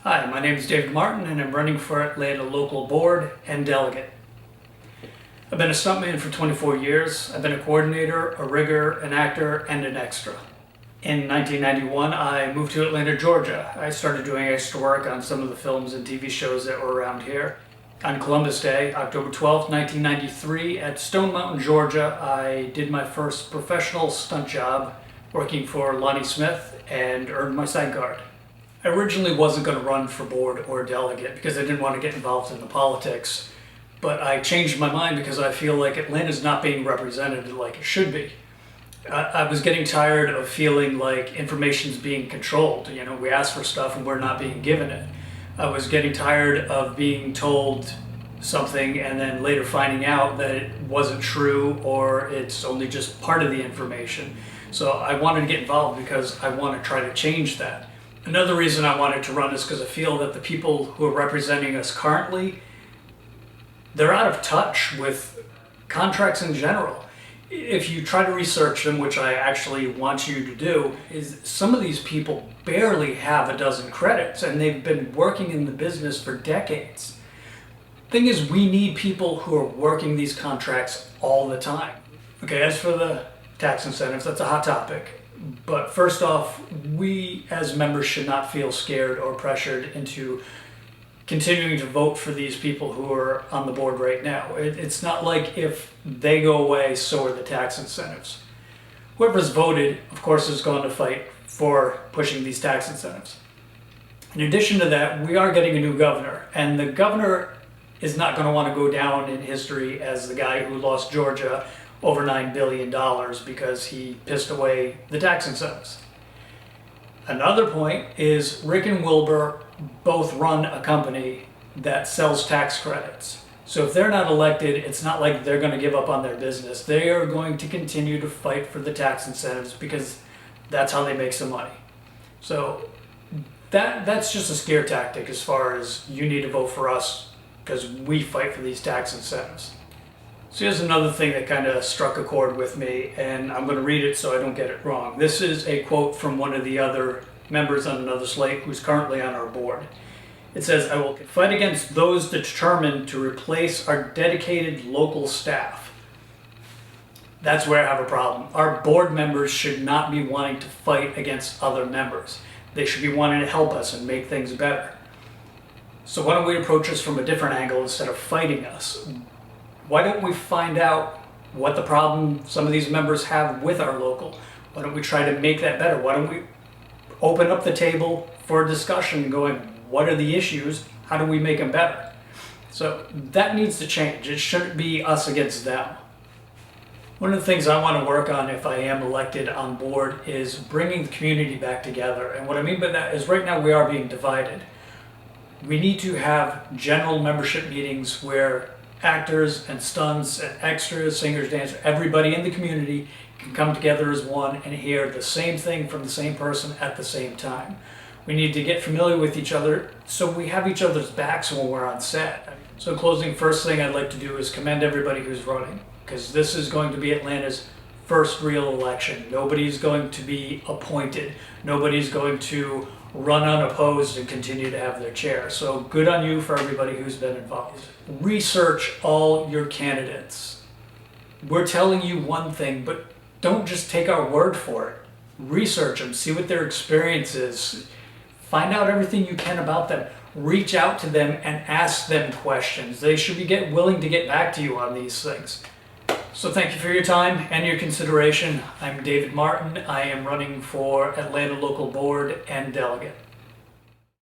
Hi, my name is David Martin and I'm running for Atlanta Local Board and Delegate. I've been a stuntman for 24 years. I've been a coordinator, a rigger, an actor, and an extra. In 1991, I moved to Atlanta, Georgia. I started doing extra work on some of the films and TV shows that were around here. On Columbus Day, October 12, 1993, at Stone Mountain, Georgia, I did my first professional stunt job working for Lonnie Smith and earned my SAG card. I originally wasn't going to run for board or delegate because I didn't want to get involved in the politics, but I changed my mind because I feel like Atlanta's not being represented like it should be. I was getting tired of feeling like information's being controlled. You know, we ask for stuff and we're not being given it. I was getting tired of being told something and then later finding out that it wasn't true or it's only just part of the information. So I wanted to get involved because I want to try to change that. Another reason I wanted to run is because I feel that the people who are representing us currently, they're out of touch with contracts in general. If you try to research them, which I actually want you to do, is some of these people barely have a dozen credits and they've been working in the business for decades. Thing is, we need people who are working these contracts all the time. Okay, as for the tax incentives, that's a hot topic. But first off, we as members should not feel scared or pressured into continuing to vote for these people who are on the board right now. It's not like if they go away, so are the tax incentives. Whoever's voted, of course, is going to fight for pushing these tax incentives. In addition to that, we are getting a new governor, and the governor is not going to want to go down in history as the guy who lost Georgia over $9 billion because he pissed away the tax incentives. Another point is Rick and Wilbur both run a company that sells tax credits. So if they're not elected, it's not like they're going to give up on their business. They are going to continue to fight for the tax incentives because that's how they make some money. So that's just a scare tactic as far as you need to vote for us because we fight for these tax incentives. So here's another thing that kind of struck a chord with me, and I'm going to read it so I don't get it wrong. This is a quote from one of the other members on another slate who's currently on our board. It says, "I will fight against those determined to replace our dedicated local staff." That's where I have a problem. Our board members should not be wanting to fight against other members. They should be wanting to help us and make things better. So why don't we approach this from a different angle instead of fighting us? Why don't we find out what the problem some of these members have with our local? Why don't we try to make that better? Why don't we open up the table for a discussion going, what are the issues? How do we make them better? So that needs to change. It shouldn't be us against them. One of the things I want to work on if I am elected on board is bringing the community back together. And what I mean by that is right now we are being divided. We need to have general membership meetings where actors and stunts and extras, singers, dancers, everybody in the community can come together as one and hear the same thing from the same person at the same time. We need to get familiar with each other so we have each other's backs when we're on set. So in closing, first thing I'd like to do is commend everybody who's running, because this is going to be Atlanta's first real election. Nobody's going to be appointed. Nobody's going to run unopposed and continue to have their chair. So good on you for everybody who's been involved. Research all your candidates. We're telling you one thing, but don't just take our word for it. Research them, see what their experience is. Find out everything you can about them. Reach out to them and ask them questions. They should be willing to get back to you on these things. So thank you for your time and your consideration. I'm David Martin. I am running for Atlanta Local Board and Delegate.